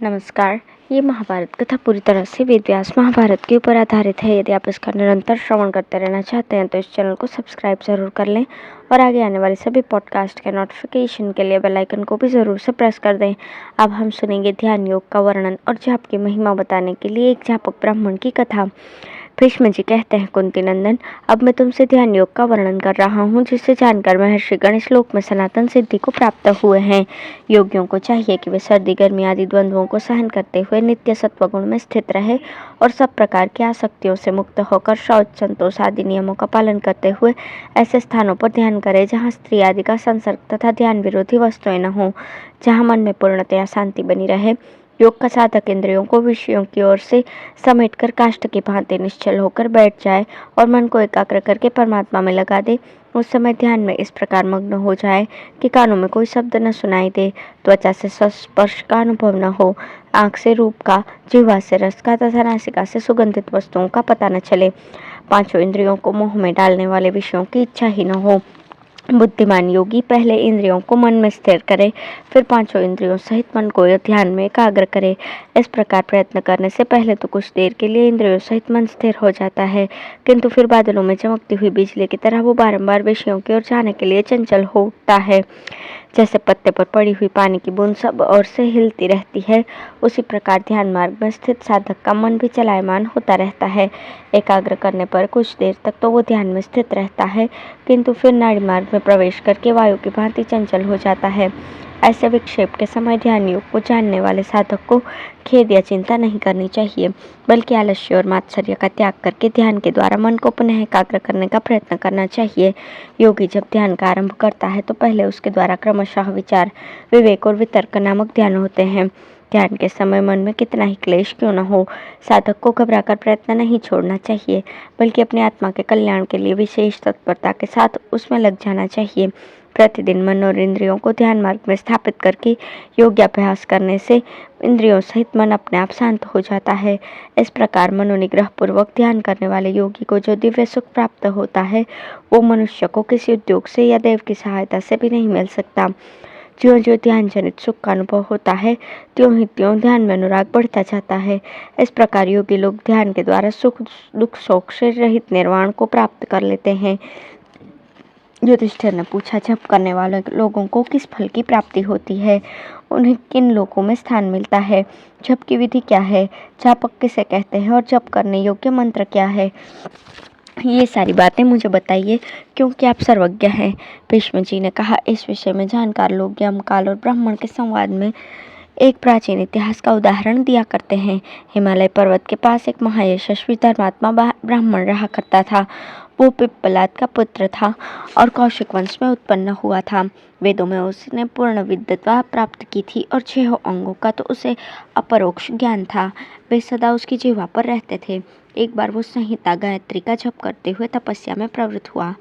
नमस्कार। ये महाभारत कथा पूरी तरह से वेद व्यास महाभारत के ऊपर आधारित है। यदि आप इसका निरंतर श्रवण करते रहना चाहते हैं तो इस चैनल को सब्सक्राइब जरूर कर लें और आगे आने वाले सभी पॉडकास्ट के नोटिफिकेशन के लिए बेल आइकन को भी ज़रूर से प्रेस कर दें। अब हम सुनेंगे ध्यान योग का वर्णन और जाप की महिमा बताने के लिए एक जापक ब्राह्मण की कथा। भीष्म जी कहते हैं, कुंती नंदन, अब मैं तुमसे ध्यान योग का वर्णन कर रहा हूँ, जिससे जानकर महर्षि गण इस लोक में सनातन सिद्धि को प्राप्त हुए हैं। योगियों को चाहिए कि वे सर्दी गर्मी आदि द्वंद्वों को सहन करते हुए नित्य सत्वगुण में स्थित रहे और सब प्रकार की आसक्तियों से मुक्त होकर शौच संतोष आदि नियमों का पालन करते हुए ऐसे स्थानों पर ध्यान करें जहाँ स्त्री आदि का संसर्ग तथा ध्यान विरोधी वस्तुएं न हो, जहाँ मन में पूर्णतया शांति बनी रहे। योग का साधक इंद्रियों को विषयों की ओर से समेटकर काष्ठ की भांति निश्चल होकर बैठ जाए और मन को एकाग्र करके परमात्मा में लगा दे। उस समय ध्यान में इस प्रकार मग्न हो जाए कि कानों में कोई शब्द न सुनाई दे, त्वचा से स्पर्श का अनुभव न हो, आँख से रूप का, जिह्वा से रस का तथा नासिका से सुगंधित वस्तुओं का पता न चले, पांचों इंद्रियों को मोह में डालने वाले विषयों की इच्छा ही न हो। बुद्धिमान योगी पहले इंद्रियों को मन में स्थिर करे, फिर पांचों इंद्रियों सहित मन को ध्यान में एकाग्र करे। इस प्रकार प्रयत्न करने से पहले तो कुछ देर के लिए इंद्रियों सहित मन स्थिर हो जाता है, किंतु फिर बादलों में चमकती हुई बिजली की तरह वो बारंबार विषयों की ओर जाने के लिए चंचल हो उठता है। जैसे पत्ते पर पड़ी हुई पानी की बूंद सब ओर से हिलती रहती है, उसी प्रकार ध्यान मार्ग में स्थित साधक का मन भी चलायमान होता रहता है। एकाग्र करने पर कुछ देर तक तो वो ध्यान में स्थित रहता है, किंतु फिर नाड़ी मार्ग में प्रवेश करके वायु की भांति चंचल हो जाता है। ऐसे विक्षेप के समय ध्यान योग को जानने वाले साधक को खेद या चिंता नहीं करनी चाहिए, बल्कि आलस्य और मात्सर्य का त्याग करके ध्यान के द्वारा मन को पुनः एकाग्र करने का प्रयत्न करना चाहिए। योगी जब ध्यान का आरंभ करता है तो पहले उसके द्वारा क्रमशः विचार, विवेक और वितर्क नामक ध्यान होते हैं। ध्यान के समय मन में कितना ही क्लेश क्यों न हो, साधक को घबराकर प्रयत्न नहीं छोड़ना चाहिए, बल्कि अपनी आत्मा के कल्याण के लिए विशेष तत्परता के साथ उसमें लग जाना चाहिए। प्रतिदिन मन और इंद्रियों को ध्यान मार्ग में स्थापित करके योगाभ्यास करने से इंद्रियों सहित मन अपने आप शांत हो जाता है। इस प्रकार मनोनिग्रह पूर्वक ध्यान करने वाले योगी को जो दिव्य सुख प्राप्त होता है, वो मनुष्य को किसी उद्योग से या देव की सहायता से भी नहीं मिल सकता। ज्यों ज्यों ध्यान जनित सुख का अनुभव होता है, त्यों ही त्यों ध्यान में अनुराग बढ़ता जाता है। इस प्रकार योगी लोग ध्यान के द्वारा सुख दुख शोक से रहित निर्वाण को प्राप्त कर लेते हैं। युधिष्ठिर ने पूछा, जप करने वाले लोगों को किस फल की प्राप्ति होती है? उन्हें किन लोकों में स्थान मिलता है? जप की विधि क्या है? जापक किसे कहते हैं और जप करने योग्य मंत्र क्या है? ये सारी बातें मुझे बताइए, क्योंकि आप सर्वज्ञ हैं। भीष्म जी ने कहा, इस विषय में जानकार लोग यमकाल और ब्राह्मण के संवाद में एक प्राचीन इतिहास का उदाहरण दिया करते हैं। हिमालय पर्वत के पास एक महायशस्वी धर्मात्मा ब्राह्मण रहा करता था। वो पिप्पलाद का पुत्र था और कौशिक वंश में उत्पन्न हुआ था। वेदों में उसने पूर्ण विद्वता प्राप्त की थी और 6 अंगों का तो उसे अपरोक्ष ज्ञान था। वे सदा उसकी जिह्वा पर रहते थे। एक बार वो संहिता गायत्री का जप करते हुए तपस्या में प्रवृत्त हुआ।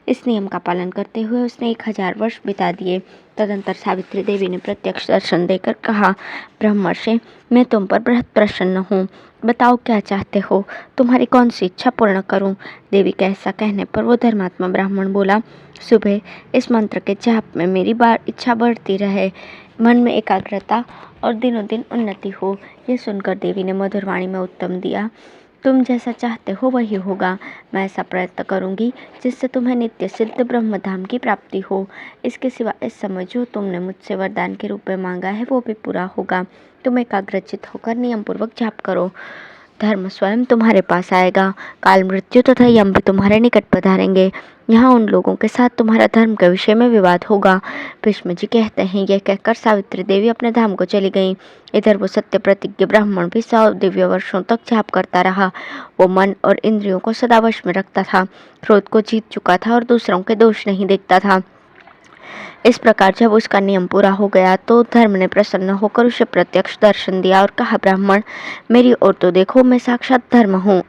इस नियम का पालन करते हुए उसने 1000 वर्ष बिता दिए। तदंतर सावित्री देवी ने प्रत्यक्ष दर्शन देकर कहा, ब्रह्मर्षि, मैं तुम पर बहुत प्रसन्न हूँ। बताओ क्या चाहते हो? तुम्हारी कौन सी इच्छा पूर्ण करूं? देवी का ऐसा कहने पर वो धर्मात्मा ब्राह्मण बोला, सुबह इस मंत्र के जाप में मेरी इच्छा बढ़ती रहे, मन में एकाग्रता और दिनों दिन उन्नति हो। ये सुनकर देवी ने मधुर वाणी में उत्तर दिया, तुम जैसा चाहते हो वही होगा। मैं ऐसा प्रयत्न करूंगी जिससे तुम्हें नित्य सिद्ध ब्रह्मधाम की प्राप्ति हो। इसके सिवा इस समय जो तुमने मुझसे वरदान के रूप में मांगा है वो भी पूरा होगा। तुम एकाग्रचित होकर नियम पूर्वक जाप करो। धर्म स्वयं तुम्हारे पास आएगा। काल, मृत्यु तथा यम भी तुम्हारे निकट पधारेंगे। यहाँ उन लोगों के साथ तुम्हारा धर्म के विषय में विवाद होगा। भीष्म जी कहते हैं, यह कहकर सावित्री देवी अपने धाम को चली गईं। इधर वो सत्य प्रतिज्ञ ब्राह्मण भी 100 दिव्य वर्षों तक जाप करता रहा। वो मन और इंद्रियों को सदा वश में रखता था, क्रोध को जीत चुका था और दूसरों के दोष नहीं देखता था। इस प्रकार जब उसका नियम पूरा हो गया तो धर्म ने प्रसन्न होकर उसे प्रत्यक्ष दर्शन दिया और कहा, ब्राह्मण, मेरी ओर तो देखो, मैं साक्षात धर्म हूँ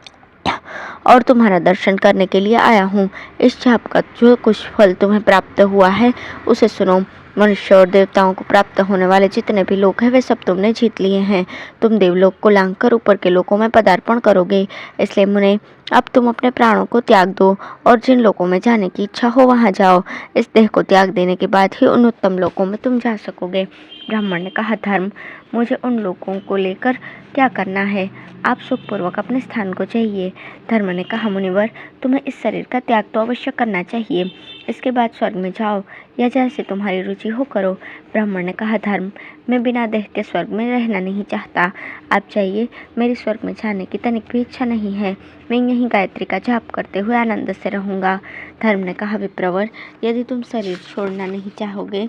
और तुम्हारा दर्शन करने के लिए आया हूँ। इस जाप का जो कुछ फल तुम्हें प्राप्त हुआ है उसे सुनो। मनुष्य और देवताओं को प्राप्त होने वाले जितने भी लोग हैं वे सब तुमने जीत लिए हैं। तुम देवलोक को लांघकर ऊपर के लोकों में पदार्पण करोगे। इसलिए मुने, अब तुम अपने प्राणों को त्याग दो और जिन लोकों में जाने की इच्छा हो वहां जाओ। इस देह को त्याग देने के बाद ही उन उत्तम लोकों में तुम जा सकोगे। ब्राह्मण ने कहा, धर्म, मुझे उन लोगों को लेकर क्या करना है? आप सुखपूर्वक अपने स्थान को चाहिए। धर्म ने कहा, मुनिवर, तुम्हें इस शरीर का त्याग तो अवश्य करना चाहिए। इसके बाद स्वर्ग में जाओ या जैसे तुम्हारी रुचि हो करो। ब्राह्मण ने कहा, धर्म, मैं बिना देह के स्वर्ग में रहना नहीं चाहता। आप चाहिए, मेरी स्वर्ग में जाने की तनिक भी इच्छा नहीं है। मैं यहीं गायत्री का जाप करते हुए आनंद से रहूँगा। धर्म ने कहा, विप्रवर, यदि तुम शरीर छोड़ना नहीं चाहोगे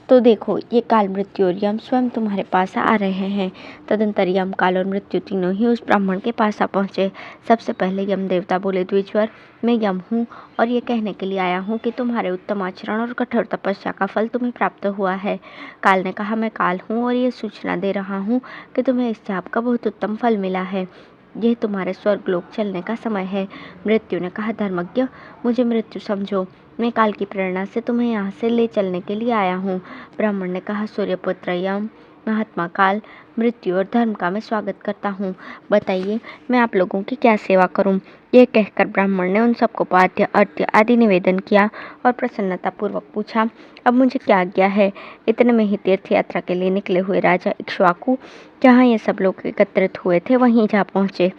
तो देखो, ये काल, मृत्यु और यम स्वयं तुम्हारे पास आ रहे हैं। तदंतर यम, काल और मृत्यु तीनों ही उस ब्राह्मण के पास आ पहुँचे। सबसे पहले यम देवता बोले, द्विजवर, मैं यम हूँ और ये कहने के लिए आया हूँ कि तुम्हारे उत्तम आचरण और कठोर तपस्या का फल तुम्हें प्राप्त हुआ है। काल ने कहा, मैं काल हूँ और ये सूचना दे रहा हूँ कि तुम्हें इस जाप का बहुत उत्तम फल मिला है। यह तुम्हारे स्वर्गलोक चलने का समय है। मृत्यु ने कहा, धर्मज्ञ, मुझे मृत्यु समझो। मैं काल की प्रेरणा से तुम्हें यहाँ से ले चलने के लिए आया हूँ। ब्राह्मण ने कहा, सूर्यपुत्र यम, महात्मा काल, मृत्यु और धर्म का मैं स्वागत करता हूँ। बताइए, मैं आप लोगों की क्या सेवा करूँ? यह कहकर ब्राह्मण ने उन सबको पाद्य, अर्घ्य आदि निवेदन किया और प्रसन्नतापूर्वक पूछा, अब मुझे क्या आज्ञा है? इतने में ही तीर्थ यात्रा के लिए निकले हुए राजा इक्ष्वाकु, जहाँ ये सब लोग एकत्रित हुए थे, वहीं जा पहुँचे।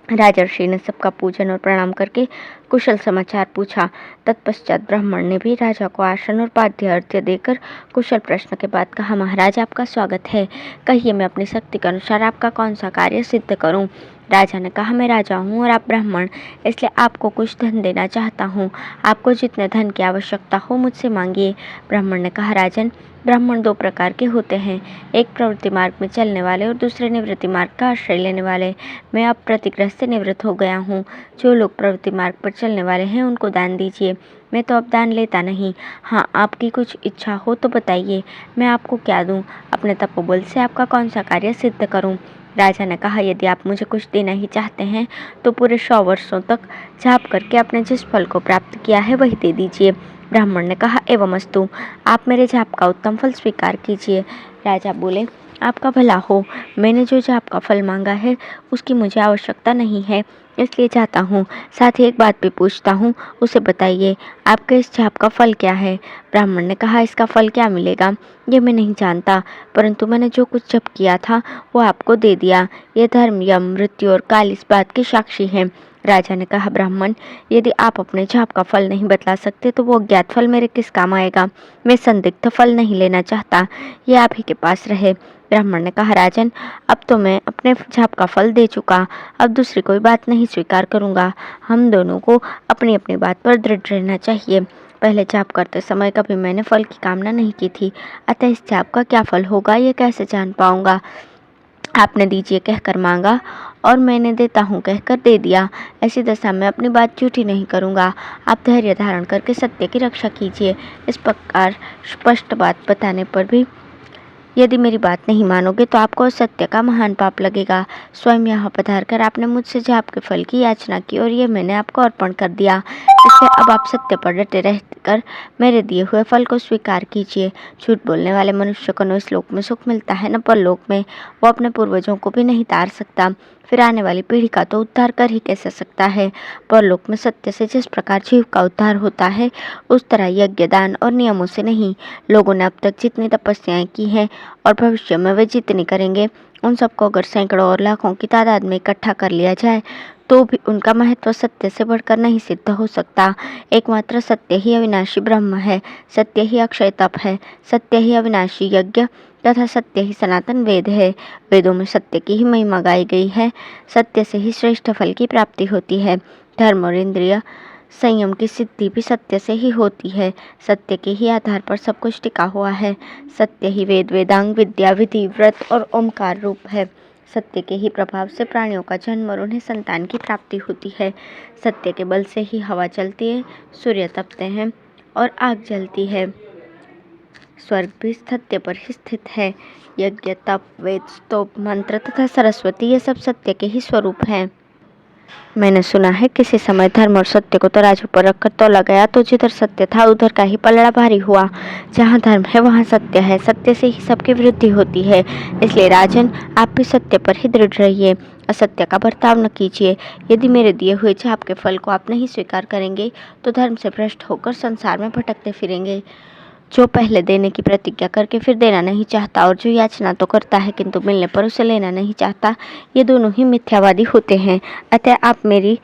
राजर्षि ने सबका पूजन और प्रणाम करके कुशल समाचार पूछा। तत्पश्चात ब्राह्मण ने भी राजा को आसन और पाद्य अर्घ्य देकर कुशल प्रश्न के बाद कहा, महाराज, आपका स्वागत है। कहिए, मैं अपनी शक्ति के अनुसार आपका कौन सा कार्य सिद्ध करूं? राजा ने कहा, मैं राजा हूँ और आप ब्राह्मण, इसलिए आपको कुछ धन देना चाहता हूँ। आपको जितने धन की आवश्यकता हो मुझसे मांगिए। ब्राह्मण ने कहा, राजन, ब्राह्मण दो प्रकार के होते हैं, एक प्रवृत्ति मार्ग में चलने वाले और दूसरे निवृत्ति मार्ग का आश्रय लेने वाले। मैं अब प्रतिग्रह से निवृत्त हो गया हूँ। जो लोग प्रवृत्ति मार्ग पर चलने वाले हैं उनको दान दीजिए। मैं तो अब दान लेता नहीं। हाँ, आपकी कुछ इच्छा हो तो बताइए, मैं आपको क्या दूँ? अपने तपोबल से आपका कौन सा कार्य सिद्ध करूँ? राजा ने कहा, यदि आप मुझे कुछ देना ही चाहते हैं तो पूरे 100 वर्षों तक जाप करके आपने जिस फल को प्राप्त किया है वही दे दीजिए। ब्राह्मण ने कहा, एवमस्तु, आप मेरे जाप का उत्तम फल स्वीकार कीजिए। राजा बोले, आपका भला हो। मैंने जो जाप का फल मांगा है उसकी मुझे आवश्यकता नहीं है, इसलिए जाता हूँ। साथ ही एक बात भी पूछता हूँ, उसे बताइए, आपके इस जाप का फल क्या है? ब्राह्मण ने कहा, इसका फल क्या मिलेगा ये मैं नहीं जानता, परंतु मैंने जो कुछ जप किया था वो आपको दे दिया। ये धर्म, यम, मृत्यु और काल इस बात के साक्षी हैं। राजा ने कहा, ब्राह्मण, यदि आप अपने जाप का फल नहीं बतला सकते तो वो अज्ञात फल मेरे किस काम आएगा? मैं संदिग्ध फल नहीं लेना चाहता, ये आप ही के पास रहे। ब्राह्मण ने कहा, राजन, अब तो मैं अपने जाप का फल दे चुका, अब दूसरी कोई बात नहीं स्वीकार करूंगा। हम दोनों को अपनी अपनी बात पर दृढ़ रहना चाहिए। पहले जाप करते समय कभी मैंने फल की कामना नहीं की थी, अतः इस जाप का क्या फल होगा ये कैसे जान पाऊंगा? आपने दीजिए कहकर मांगा और मैंने देता हूँ कहकर दे दिया। ऐसी दशा में अपनी बात झूठी नहीं करूँगा। आप धैर्य धारण करके सत्य की रक्षा कीजिए। इस प्रकार स्पष्ट बात बताने पर भी यदि मेरी बात नहीं मानोगे तो आपको सत्य का महान पाप लगेगा। स्वयं यहाँ पधार कर आपने मुझसे जाप के फल की याचना की और ये मैंने आपको अर्पण कर दिया, इसलिए अब आप सत्य पर डटे रहकर मेरे दिए हुए फल को स्वीकार कीजिए। झूठ बोलने वाले मनुष्य को न इस लोक में सुख मिलता है न परलोक में। वो अपने पूर्वजों को भी नहीं तार सकता, फिर आने वाली पीढ़ी का तो उद्धार कर ही कैसे सकता है? परलोक में सत्य से जिस प्रकार जीव का उद्धार होता है उस तरह यज्ञ, दान और नियमों से नहीं। लोगों ने अब तक जितनी तपस्याएं की हैं और भविष्य में वे जितनी करेंगे, उन सबको अगर सैकड़ों और लाखों की तादाद में इकट्ठा कर लिया जाए तो भी उनका महत्व सत्य से बढ़कर नहीं सिद्ध हो सकता। एकमात्र सत्य ही अविनाशी ब्रह्म है, सत्य ही अक्षय तप है, सत्य ही अविनाशी यज्ञ तथा सत्य ही सनातन वेद है। वेदों में सत्य की ही महिमा गाई गई है। सत्य से ही श्रेष्ठ फल की प्राप्ति होती है। धर्म और इंद्रिय संयम की सिद्धि भी सत्य से ही होती है। सत्य के ही आधार पर सब कुछ टिका हुआ है। सत्य ही वेद, वेदांग, विद्या, विधि, व्रत और ओमकार रूप है। सत्य के ही प्रभाव से प्राणियों का जन्म और उन्हें संतान की प्राप्ति होती है। सत्य के बल से ही हवा चलती है, सूर्य तपते हैं और आग जलती है। स्वर्ग भी सत्य पर ही स्थित है। यज्ञ, तप, वेद, स्तोप, मंत्र तथा सरस्वती ये सब सत्य के ही स्वरूप हैं। मैंने सुना है किसी समय धर्म और सत्य को तराजू पर रखकर तौला गया तो जिधर सत्य था उधर का ही पलड़ा भारी हुआ। जहाँ धर्म है वहाँ सत्य है, सत्य से ही सबकी वृद्धि होती है। इसलिए राजन, आप भी सत्य पर ही दृढ़ रहिए, असत्य का बर्ताव न कीजिए। यदि मेरे दिए हुए जाप के फल को आप नहीं स्वीकार करेंगे तो धर्म से भ्रष्ट होकर संसार में भटकते फिरेंगे। जो पहले देने की प्रतिज्ञा करके फिर देना नहीं चाहता और जो याचना तो करता है किंतु मिलने पर उसे लेना नहीं चाहता, ये दोनों ही मिथ्यावादी होते हैं। अतः आप मेरी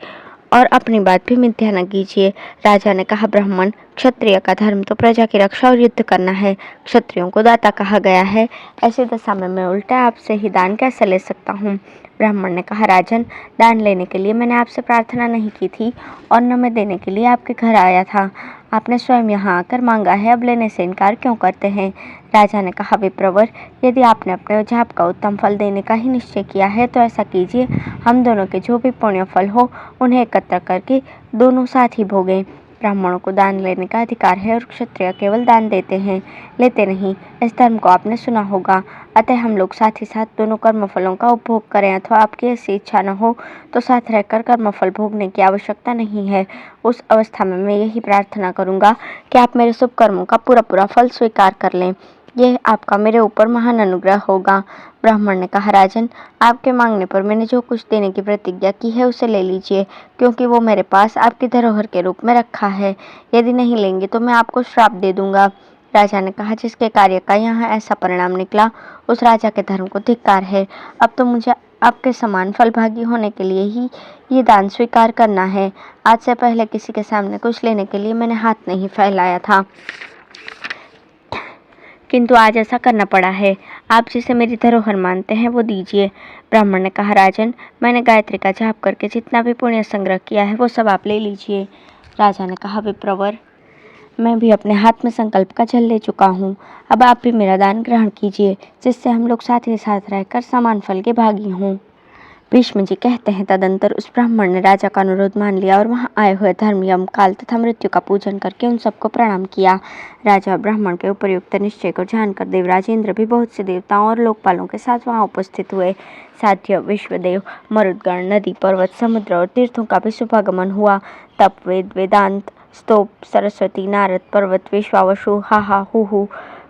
और अपनी बात भी मिथ्या न कीजिए। राजा ने कहा, ब्राह्मण, क्षत्रिय का धर्म तो प्रजा की रक्षा और युद्ध करना है। क्षत्रियों को दाता कहा गया है। ऐसी दशा में मैं उल्टा आपसे ही दान कैसे ले सकता हूँ? ब्राह्मण ने कहा, राजन, दान लेने के लिए मैंने आपसे प्रार्थना नहीं की थी और न मैं देने के लिए आपके घर आया था। आपने स्वयं यहाँ आकर मांगा है, अब लेने से इनकार क्यों करते हैं? राजा ने कहा, विप्रवर, यदि आपने अपने जाप का उत्तम फल देने का ही निश्चय किया है तो ऐसा कीजिए, हम दोनों के जो भी पुण्य फल हो उन्हें एकत्र करके दोनों साथ ही भोगें। ब्राह्मणों को दान लेने का अधिकार है और क्षत्रिय केवल दान देते हैं, लेते नहीं। इस धर्म को आपने सुना होगा। अतः हम लोग साथ ही साथ दोनों कर्मफलों का उपभोग करें, अथवा आपकी ऐसी इच्छा न हो तो साथ रहकर कर्मफल भोगने की आवश्यकता नहीं है। उस अवस्था में मैं यही प्रार्थना करूंगा कि आप मेरे शुभ कर्मों का पूरा फल स्वीकार कर लें। यह आपका मेरे ऊपर महान अनुग्रह होगा। ब्राह्मण ने कहा, राजन, आपके मांगने पर मैंने जो कुछ देने की प्रतिज्ञा की है उसे ले लीजिए, क्योंकि वो मेरे पास आपकी धरोहर के रूप में रखा है। यदि नहीं लेंगे तो मैं आपको श्राप दे दूंगा। राजा ने कहा, जिसके कार्य का यहाँ ऐसा परिणाम निकला उस राजा के धर्म को धिक्कार है। अब तो मुझे आपके समान फलभागी होने के लिए ही ये दान स्वीकार करना है। आज से पहले किसी के सामने कुछ लेने के लिए मैंने हाथ नहीं फैलाया था, किंतु आज ऐसा करना पड़ा है। आप जिसे मेरी धरोहर मानते हैं वो दीजिए। ब्राह्मण ने कहा, राजन, मैंने गायत्री का जाप करके जितना भी पुण्य संग्रह किया है वो सब आप ले लीजिए। राजा ने कहा, विप्रवर, मैं भी अपने हाथ में संकल्प का जल ले चुका हूँ। अब आप भी मेरा दान ग्रहण कीजिए, जिससे हम लोग साथ ही साथ रहकर समान फल के भागी हों। भीष्म जी कहते हैं, तदंतर उस ब्राह्मण ने राजा का अनुरोध मान लिया और वहां आए हुए धर्म, यम, काल तथा मृत्यु का पूजन करके उन सबको प्रणाम किया। राजा और ब्राह्मण के उपयुक्त निश्चय को जानकर देवराज इंद्र भी बहुत से देवताओं और लोकपालों के साथ वहां उपस्थित हुए। साध्य, विश्वदेव, मरुदगण, नदी, पर्वत, समुद्र और तीर्थों का भी शुभागमन हुआ। तप, वेद, वेदांत, स्तोप, सरस्वती, नारद, पर्वत, विश्वावसु, हाहा, हूहू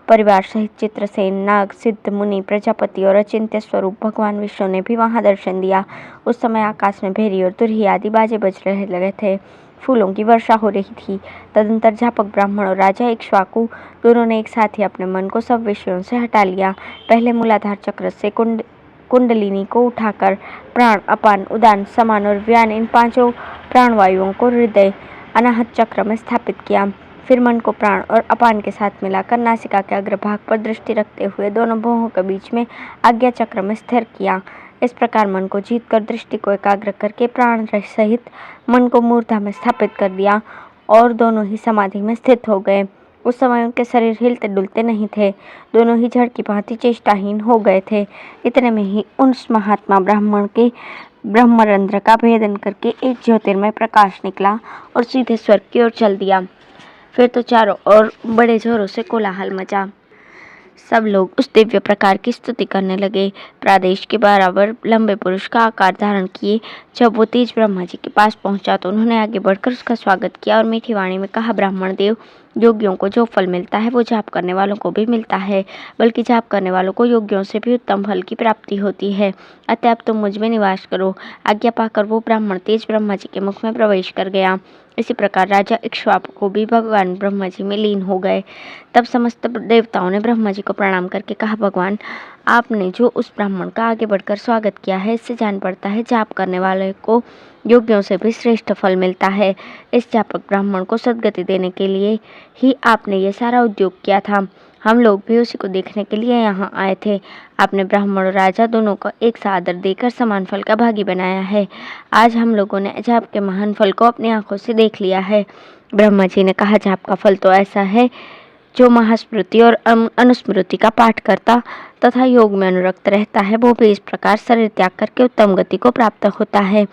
परिवार सहित चित्रसेन, नाग, सिद्ध, मुनि, प्रजापति और अचिंत्य स्वरूप भगवान विष्णु ने भी वहां दर्शन दिया। उस समय आकाश में भेरी और तुरही आदि बाजे बज रहे लगे थे। फूलों की वर्षा हो रही थी। तदंतर जापक ब्राह्मण और राजा इक्ष्वाकु दोनों ने एक साथ ही अपने मन को सब विषयों से हटा लिया। पहले मूलाधार चक्र से कुंडलिनी को उठाकर प्राण, अपान, उदान, समान और व्यान, इन पांचों प्राणवायुओं को हृदय अनाहत चक्र में स्थापित किया। फिर मन को प्राण और अपान के साथ मिलाकर नासिका के अग्रभाग पर दृष्टि रखते हुए दोनों भौहों के बीच में आज्ञा चक्र में स्थिर किया। इस प्रकार मन को जीतकर दृष्टि को एकाग्र करके प्राण सहित मन को मूर्धा में स्थापित कर दिया और दोनों ही समाधि में स्थित हो गए। उस समय उनके शरीर हिलते डुलते नहीं थे, दोनों ही जड़ की भांति चेष्टाहीन हो गए थे। इतने में ही उस महात्मा ब्राह्मण के ब्रह्मरंध्र का भेदन करके एक ज्योतिर्मय प्रकाश निकला और सीधे स्वर्ग की ओर चल दिया। फिर तो चारों ओर बड़े जोरों से कोलाहल मचा। सब लोग उस दिव्य प्रकार की स्तुति करने लगे। प्रादेश के बराबर लंबे पुरुष का आकार धारण किए जब वो तेज ब्रह्मा जी के पास पहुंचा तो उन्होंने आगे बढ़कर उसका स्वागत किया और मीठी वाणी में कहा, ब्राह्मण देव, योगियों को जो फल मिलता है वो जाप करने वालों को भी मिलता है, बल्कि जाप करने वालों को योगियों से भी उत्तम फल की प्राप्ति होती है। अतः अब तुम मुझ में निवास करो। आज्ञा पाकर वो ब्राह्मण तेज ब्रह्मा जी के मुख में प्रवेश कर गया। इसी प्रकार राजा इक्ष्वाकु को भी भगवान ब्रह्मा जी में लीन हो गए। तब समस्त देवताओं ने ब्रह्मा जी को प्रणाम करके कहा, भगवान, आपने जो उस ब्राह्मण का आगे बढ़कर स्वागत किया है, इससे जान पड़ता है जाप करने वाले को योगियों से भी श्रेष्ठ फल मिलता है। इस जापक ब्राह्मण को सद्गति देने के लिए ही आपने ये सारा उद्योग किया था। हम लोग भी उसी को देखने के लिए यहाँ आए थे। आपने ब्राह्मण और राजा दोनों को एक सा आदर देकर समान फल का भागी बनाया है। आज हम लोगों ने जाप के महान फल को अपनी आंखों से देख लिया है। ब्रह्मा जी ने कहा, जाप का फल तो ऐसा है जो महास्मृति और अनुस्मृति का पाठ करता तथा योग में अनुरक्त रहता है, वो भी इस प्रकार शरीर त्याग करके उत्तम गति को प्राप्त होता है।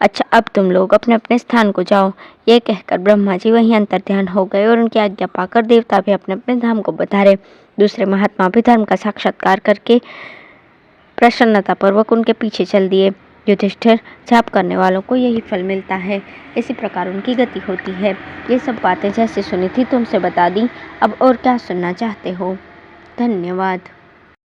अच्छा, अब तुम लोग अपने अपने स्थान को जाओ। ये कहकर ब्रह्मा जी वहीं अंतर्ध्यान हो गए और उनकी आज्ञा पाकर देवता भी अपने अपने धाम को बधारे। दूसरे महात्मा भी धर्म का साक्षात्कार करके प्रसन्नतापूर्वक उनके पीछे चल दिए। युधिष्ठिर, जाप करने वालों को यही फल मिलता है, इसी प्रकार उनकी गति होती है। ये सब बातें जैसे सुनी थी तुमसे बता दी, अब और क्या सुनना चाहते हो? धन्यवाद।